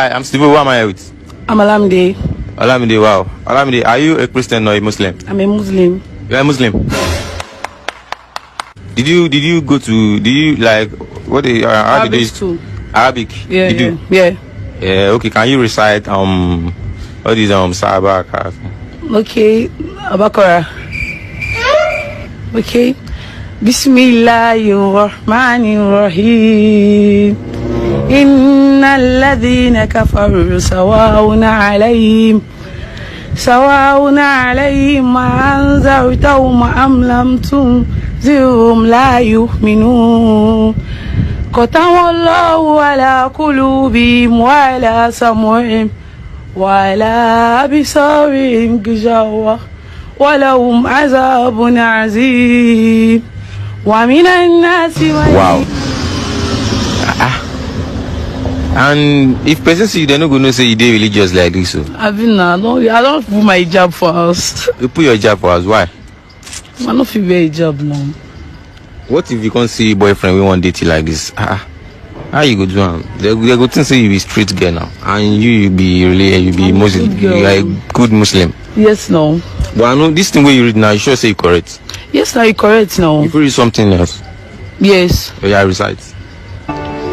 Hi, I'm Steve. Who am I with? I'm Alamide. Alamide, wow. Alamide, are you a Christian or a Muslim? I'm a Muslim. You're a Muslim. Did you go to? Did you like what? How did you? School. Arabic. Yeah, you do? Yeah. Yeah. Okay. Can you recite all these Sahaba? Okay. Abakara. Okay. Bismillahirrahmanirrahim. Innal ladhina kafaru sawa'un alayhim ma anzartahum am lam tunzirhum la yu'minun. Qatamallahu ala qulubihim wa ala sam'ihim wa ala absarihim gishawa wa lahum azabun azim. Wa minan nasi Wow. And if person see you, they're not going to say you did religious like this. So I don't put my hijab for us. you put your hijab for us. Why? I don't feel very hijab now. What if you can't see boyfriend we want date you like this? How you go do? They go to say you be street girl now, and you be Muslim. You are a good Muslim. Yes, no. But I know this thing where you read now, you sure say you correct. Yes, now you correct now. If you read something else, Yes. yeah, recite.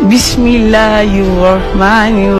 Bismillahirrahmanirrahim.